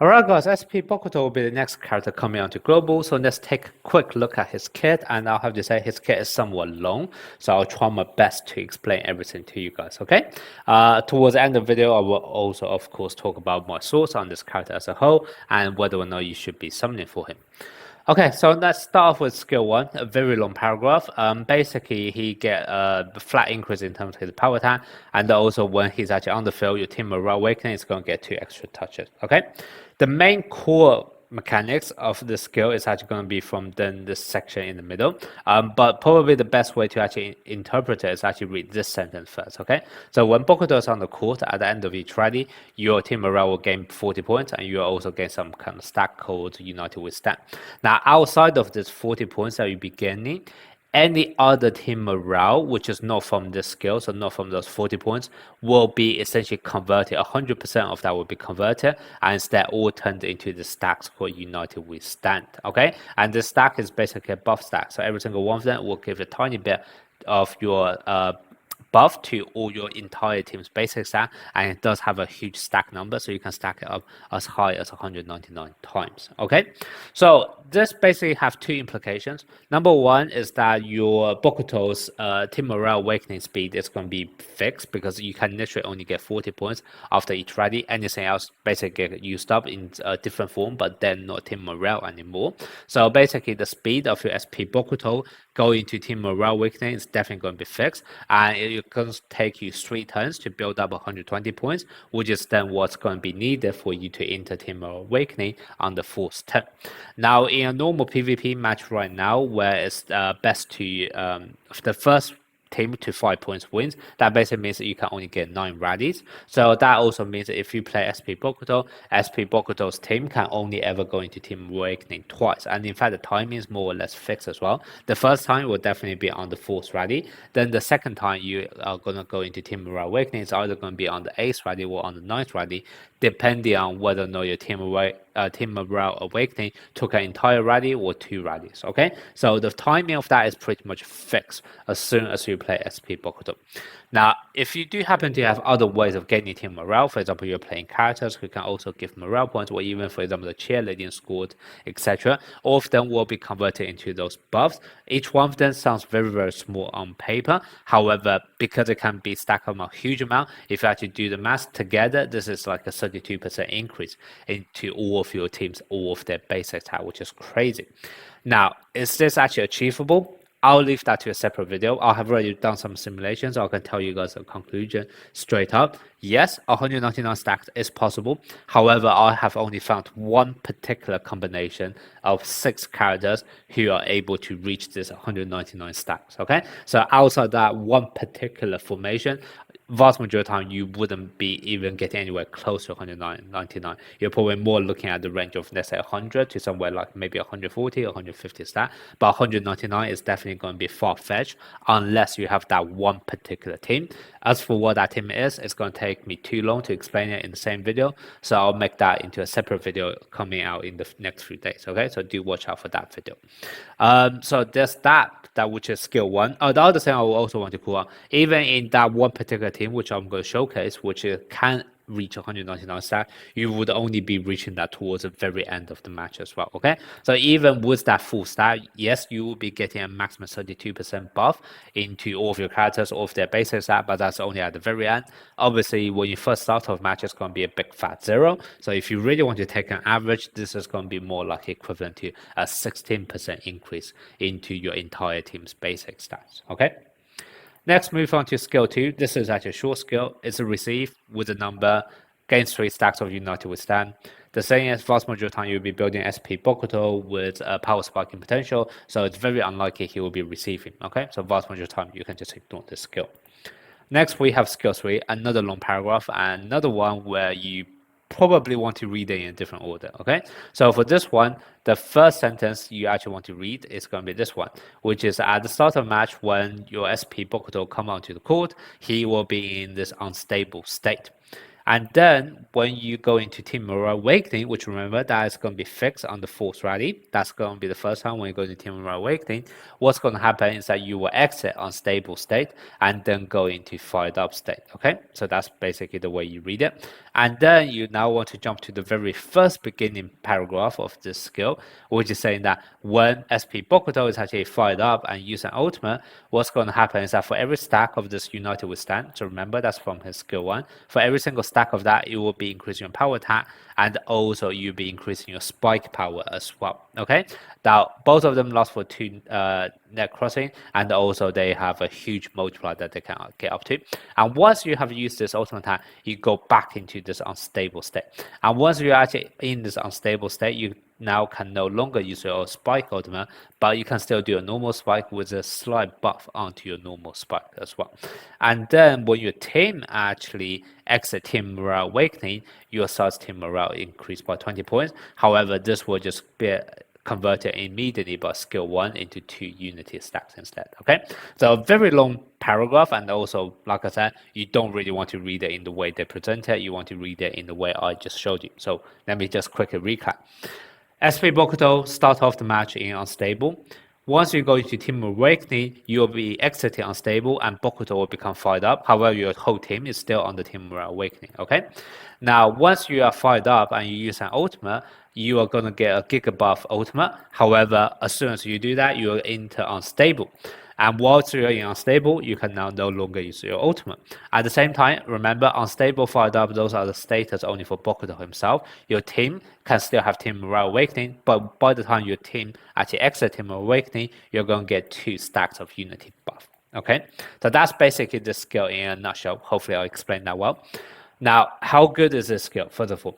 Alright guys, SP Bokuto will be the next character coming onto global, so let's take a quick look at his kit, and I'll have to say his kit is somewhat long, so I'll try my best to explain everything to you guys, okay? Towards the end of the video, I will also of course talk about my thoughts on this character as a whole, and whether or not you should be summoning for him. Okay, so let's start off with skill 1, a very long paragraph. Basically, he get a flat increase in terms of his power attack, and also when he's actually on the field, your team morale awakening is going to get 2 extra touches, okay? The main core mechanics of the skill is actually going to be from then this section in the middle, but probably the best way to actually interpret it is actually read this sentence first, okay? So when Bokuto is on the court at the end of each rally, your team morale will gain 40 points, and you will also gain some kind of stack called United Withstand. Now outside of this 40 points that you'll be gaining, any other team morale, which is not from this skill, so not from those 40 points, will be essentially converted. 100% of that will be converted, and instead all turned into the stacks for United Withstand. Okay, and the stack is basically a buff stack, so every single one of them will give a tiny bit of your buff to all your entire team's basic stack, and it does have a huge stack number, so you can stack it up as high as 199 times. Okay, so this basically have 2 implications. Number 1 is that your Bokuto's team morale awakening speed is going to be fixed, because you can literally only get 40 points after each rally. Anything else basically get used up in a different form, but then not team morale anymore. So basically the speed of your SP Bokuto going to team morale awakening is definitely going to be fixed, and it's going to take you 3 turns to build up 120 points, which is then what's going to be needed for you to enter team morale awakening on the 4th turn. Now in a normal PvP match right now, where it's best to the first team to 5 points wins, that basically means that you can only get 9 rallies. So that also means that if you play SP Bokuto's team can only ever go into Team Awakening twice. And in fact, the timing is more or less fixed as well. The first time will definitely be on the 4th rally. Then the second time you are going to go into Team Awakening is either going to be on the 8th rally or on the 9th rally, depending on whether or not your team morale awakening took an entire rally or 2 rallies. Okay, so the timing of that is pretty much fixed as soon as you play SP Bokuto. Now, if you do happen to have other ways of gaining team morale, for example, you're playing characters who can also give morale points, or even, for example, the cheerleading squad, etc., all of them will be converted into those buffs. Each one of them sounds very, very small on paper. However, because it can be stacked up a huge amount, if you actually do the math together, this is like a 32% increase into all of your teams, all of their base attack, which is crazy. Now, is this actually achievable? I'll leave that to a separate video. I have already done some simulations, so I can tell you guys a conclusion straight up. Yes, 199 stacks is possible. However, I have only found one particular combination of 6 characters who are able to reach this 199 stacks. Okay, so outside that one particular formation, vast majority of the time you wouldn't be even getting anywhere close to 199. You're probably more looking at the range of, let's say, 100 to somewhere like maybe 140 or 150 stat, but 199 is definitely going to be far-fetched unless you have that one particular team. As for what that team is, it's going to take me too long to explain it in the same video, so I'll make that into a separate video coming out in the next few days. Okay, so do watch out for that video. So there's that which is skill 1. The other thing I will also want to call out, even in that one particular team which I'm going to showcase, which can reach 199 stat, you would only be reaching that towards the very end of the match as well. Okay, so even with that full stat, yes, you will be getting a maximum 32% buff into all of your characters, all of their basic stat, but that's only at the very end. Obviously, when you first start off match, it's going to be a big fat 0. So if you really want to take an average, this is going to be more like equivalent to a 16% increase into your entire team's basic stats. Okay. Next, move on to skill 2. This is actually a short skill. It's a receive with a number, gains 3 stacks of United Withstand. The same as vast majority of the time you'll be building SP Bokuto with power spiking potential, so it's very unlikely he will be receiving. Okay, so vast majority of the time you can just ignore this skill. Next, we have skill 3, another long paragraph, and another one where you probably want to read it in a different order. Okay, so for this one, the first sentence you actually want to read is going to be this one, which is at the start of match when your SP Bokuto come onto the court, he will be in this unstable state. And then when you go into Team Morale Awakening, which remember that is going to be fixed on the fourth rally, that's going to be the first time when you go into Team Morale Awakening. What's going to happen is that you will exit unstable state and then go into fired up state. Okay, so that's basically the way you read it. And then you now want to jump to the very first beginning paragraph of this skill, which is saying that when SP Bokuto is actually fired up and use an ultimate, what's going to happen is that for every stack of this United Withstand, so remember that's from his skill 1, for every single stack of that, it will be increasing your power attack, and also you'll be increasing your spike power as well. Okay, now both of them last for 2 net crossing, and also they have a huge multiplier that they can get up to. And once you have used this ultimate attack, you go back into this unstable state. And once you're actually in this unstable state, you now can no longer use your spike ultimate, but you can still do a normal spike with a slight buff onto your normal spike as well. And then when your team actually exit Team Morale Awakening, your SARS Team Morale increase by 20 points. However, this will just be converted immediately by skill 1 into 2 unity stacks instead. Okay, so a very long paragraph, and also like I said, you don't really want to read it in the way they present it, you want to read it in the way I just showed you. So let me just quickly recap. SP Bokuto start off the match in unstable. Once you go into Team Awakening, you will be exiting unstable and Bokuto will become fired up. However, your whole team is still on the Team Awakening. Okay. Now, once you are fired up and you use an ultimate, you are going to get a Giga Buff ultimate. However, as soon as you do that, you will enter unstable. And whilst you're in unstable, you can now no longer use your ultimate. At the same time, remember, unstable, fired up, those are the status only for Bokuto himself. Your team can still have Team Morale Awakening, but by the time your team actually exits Team Awakening, you're going to get 2 stacks of Unity buff. Okay, so that's basically the skill in a nutshell. Hopefully, I'll explain that well. Now, how good is this skill? First of all,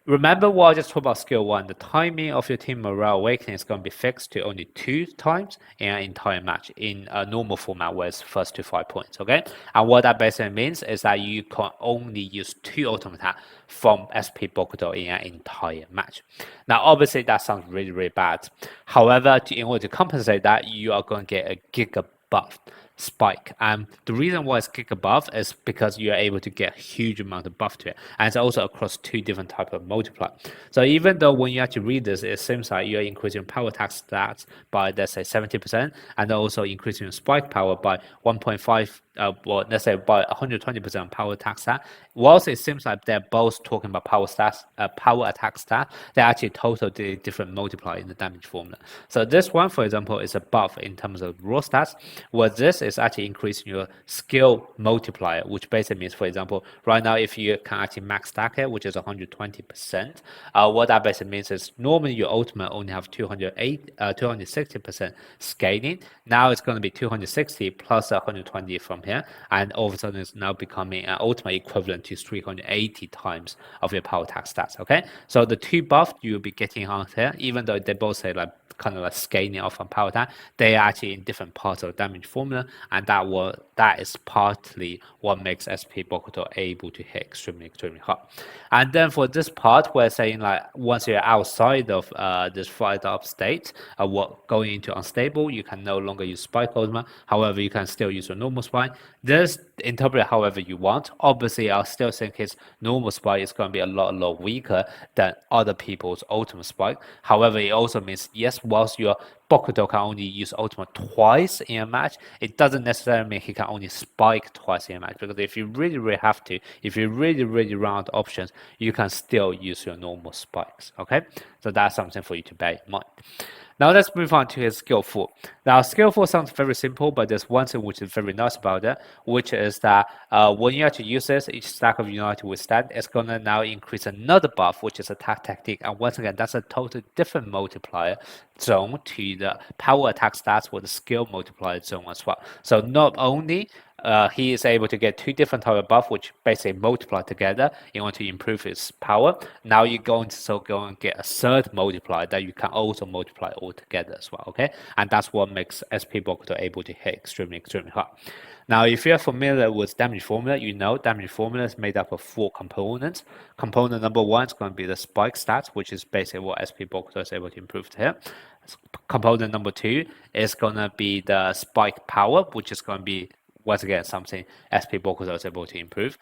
remember what I just talked about skill 1, the timing of your Team Morale Awakening is going to be fixed to only 2 times in an entire match in a normal format where it's first to 5 points, okay? And what that basically means is that you can only use 2 ultimate attack from SP Bokuto in an entire match. Now, obviously, that sounds really, really bad. However, in order to compensate that, you are going to get a Giga Buff spike. And the reason why it's Giga Buff is because you're able to get a huge amount of buff to it. And it's also across 2 different types of multiplier. So even though when you actually read this, it seems like you're increasing power attack stats by, let's say, 70%, and also increasing your spike power by 1.5, well, let's say by 120% power attack stat. Whilst it seems like they're both talking about power stats, power attack stat, they're actually totally different multiplier in the damage formula. So this one, for example, is a buff in terms of raw stats, where this is actually increasing your skill multiplier, which basically means, for example, right now, if you can actually max stack it, which is 120%, what that basically means is normally your ultimate only have 260% scaling. Now it's going to be 260 plus 120 from here, and all of a sudden it's now becoming an ultimate equivalent to 380 times of your power attack stats. Okay, so the 2 buff you'll be getting on here, even though they both say like kind of like scaling off on power attack, they are actually in different parts of the damage formula, and that is partly what makes SP Bokuto able to hit extremely hard. And then for this part, we're saying like once you're outside of this fired up state, going into unstable, you can no longer use spike ultimate. However, you can still use your normal spike. This interpret however you want. Obviously, I still think his normal spike is going to be a lot weaker than other people's ultimate spike. However, it also means yes, whilst your Bokuto can only use ultimate twice in a match, it doesn't necessarily mean he can only spike twice in a match, because if you really have to, if you really run out of options, you can still use your normal spikes. Okay, so that's something for you to bear in mind. Now let's move on to his skill 4. Now skill 4 sounds very simple, but there's one thing which is very nice about it, which is that when you actually use this, each stack of United Withstand is going to now increase another buff, which is attack technique. And once again, that's a totally different multiplier zone to the power attack stats with the skill multiplier zone as well. So not only he is able to get 2 different type of buff, which basically multiply together in order to improve his power. Now you're going to go and get a third multiplier that you can also multiply all together as well. Okay, and that's what makes SP Bokuto able to hit extremely hard. Now, if you're familiar with damage formula, you know damage formula is made up of 4 components. Component number 1 is going to be the spike stats, which is basically what SP Bokuto is able to improve here. Component number 2 is going to be the spike power, which is going to be once again something SP Bokuto is able to improve.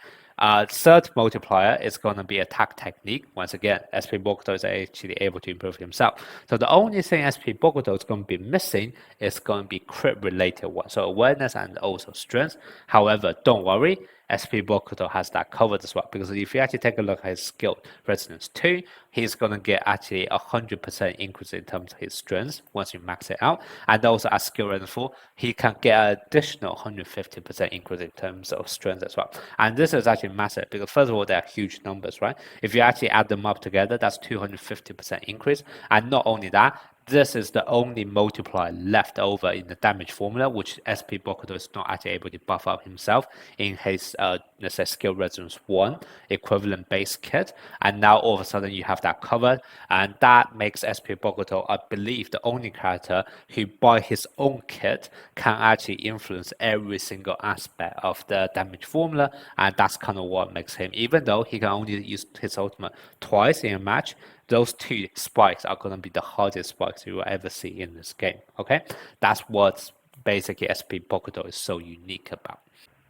Third multiplier is going to be attack technique. Once again, SP Bokuto is actually able to improve himself. So the only thing SP Bokuto is going to be missing is going to be crit related one. So awareness and also strength. However, don't worry, SP Bokuto has that covered as well. Because if you actually take a look at his skill, Resonance 2, he's going to get actually 100% increase in terms of his strength once you max it out. And also at skill Resonance 4, he can get an additional 150% increase in terms of strength as well. And this is actually massive because first of all, they're huge numbers, right? If you actually add them up together, that's 250% increase. And not only that, this is the only multiplier left over in the damage formula, which SP Bokuto is not actually able to buff up himself in his, let's say, skill resonance 1 equivalent base kit. And now all of a sudden you have that covered. And that makes SP Bokuto, I believe, the only character who, by his own kit, can actually influence every single aspect of the damage formula. And that's kind of what makes him, even though he can only use his ultimate twice in a match, those two spikes are going to be the hardest spikes you will ever see in this game. Okay, that's what basically SP Bokuto is so unique about.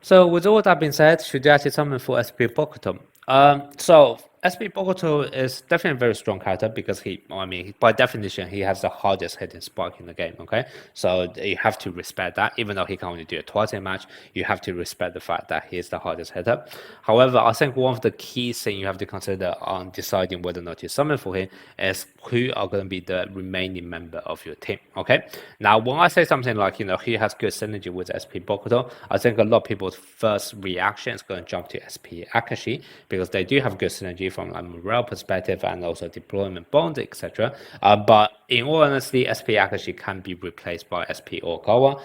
So with all that being said, should you actually summon for SP Bokuto? So SP Bokuto is definitely a very strong character because by definition, he has the hardest hitting spark in the game. Okay, so you have to respect that. Even though he can only do it twice in a match, you have to respect the fact that he is the hardest hitter. However, I think one of the key things you have to consider on deciding whether or not to summon for him is who are going to be the remaining member of your team. Okay, now when I say something like he has good synergy with SP Bokuto, I think a lot of people's first reaction is going to jump to SP Akashi because they do have good synergy from a morale perspective and also deployment bond, etc. But in all honesty, SP Akashi can be replaced by SP Okawa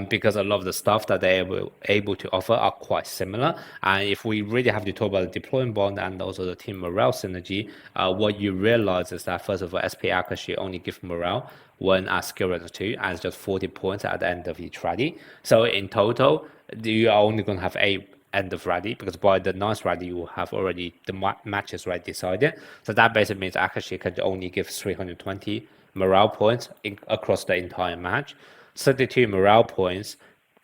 because a lot of the stuff that they're able to offer are quite similar. And if we really have to talk about the deployment bond and also the team morale synergy, what you realize is that first of all, SP Akashi only gives morale when at skill rank 2 and it's just 40 points at the end of each rally. So in total, you are only going to have 8 end of rally because by the ninth rally you will have already the matches right decided. So that basically means Akashi can only give 320 morale points across the entire match. 32 morale points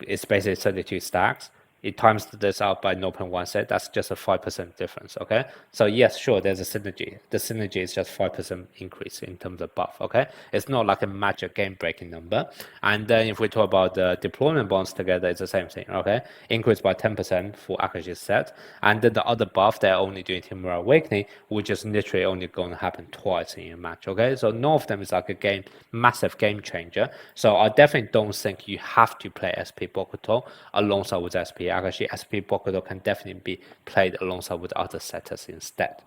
is basically 32 stacks. It times this out by 0.1 set. That's just a 5% difference. Okay, so yes, sure, there's a synergy. The synergy is just 5% increase in terms of buff. Okay, it's not like a magic game breaking number. And then if we talk about the deployment bonds together, it's the same thing. Okay, increased by 10% for Akashi's set, and then the other buff they're only doing Team Morale Awakening, which is literally only going to happen twice in a match. Okay, so none of them is like a massive game changer. So I definitely don't think you have to play SP Bokuto alongside with SP Akashi. SP Bokuto can definitely be played alongside with other setters instead.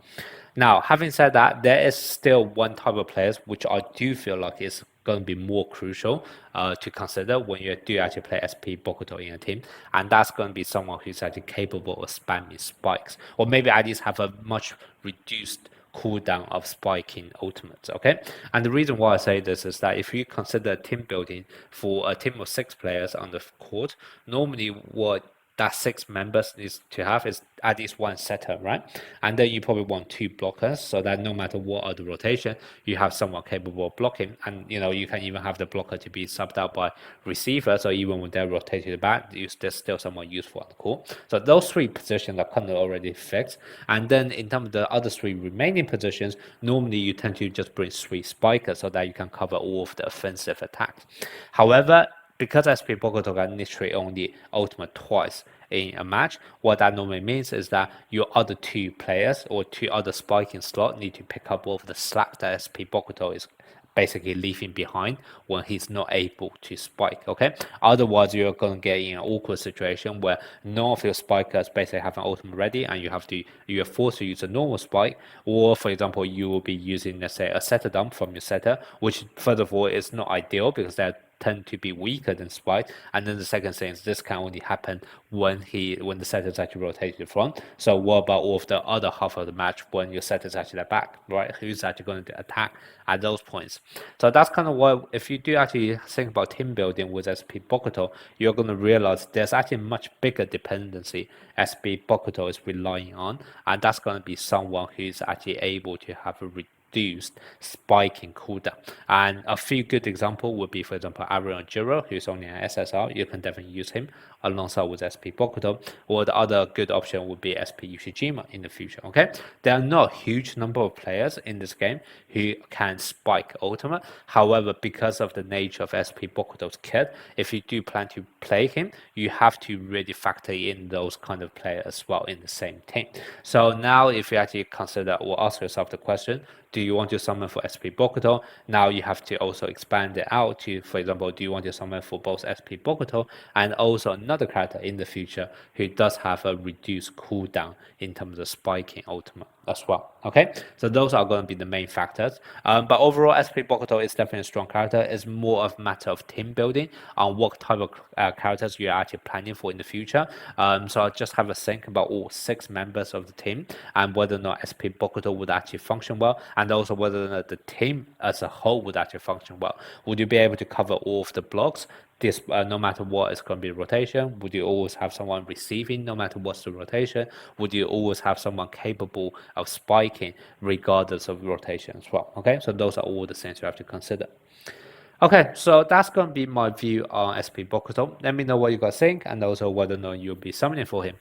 Now, having said that, there is still one type of players which I do feel like is going to be more crucial to consider when you do actually play SP Bokuto in a team, and that's going to be someone who's actually capable of spamming spikes, or maybe at least have a much reduced cooldown of spiking ultimates. Okay, and the reason why I say this is that if you consider team building for a team of 6 players on the court, normally what that 6 members needs to have is at least one setter, right? And then you probably want 2 blockers so that no matter what other rotation, you have someone capable of blocking. And you can even have the blocker to be subbed out by receiver, so even when they're rotated to the back, there's still someone useful on the court. So those 3 positions are kind of already fixed. And then in terms of the other 3 remaining positions, normally you tend to just bring 3 spikers so that you can cover all of the offensive attacks. However, because SP Bokuto can literally only ultimate twice in a match, what that normally means is that your other 2 players or 2 other spiking slot need to pick up all of the slack that SP Bokuto is basically leaving behind when he's not able to spike. Okay, otherwise you're going to get in an awkward situation where none of your spikers basically have an ultimate ready and you're forced to use a normal spike, or for example you will be using, let's say, a setter dump from your setter, which further of all is not ideal because that tend to be weaker than spike. And then the second thing is this can only happen when the setter is actually rotated to the front. So what about all of the other half of the match when your setter is actually at back, right? Who's actually going to attack at those points? So that's kind of what, if you do actually think about team building with SP Bokuto, you're going to realize there's actually much bigger dependency SP Bokuto is relying on, and that's going to be someone who's actually able to have a reduced spiking cooldown. And a few good examples would be, for example, Arion Jiro, who's only an SSR. You can definitely use him alongside with SP Bokuto, or the other good option would be SP Ushijima in the future. Okay, there are not a huge number of players in this game who can spike ultimate. However, because of the nature of SP Bokuto's kit, if you do plan to play him, you have to really factor in those kind of players as well in the same team. So now, if you actually consider or ask yourself the question, do you want to summon for SP Bokuto? Now you have to also expand it out to, for example, do you want to summon for both SP Bokuto and also another character in the future who does have a reduced cooldown in terms of spiking ultimate as well. Okay, so those are going to be the main factors. But overall, SP Bokuto is definitely a strong character. It's more of a matter of team building on what type of characters you're actually planning for in the future. So I'll just have a think about all 6 members of the team and whether or not SP Bokuto would actually function well, and also whether or not the team as a whole would actually function well. Would you be able to cover all of the blocks? This, no matter what, it's going to be rotation. Would you always have someone receiving no matter what's the rotation? Would you always have someone capable of spiking regardless of rotation as well? Okay, so those are all the things you have to consider. Okay, so that's going to be my view on SP Bokuto. Let me know what you guys think and also whether or not you'll be summoning for him.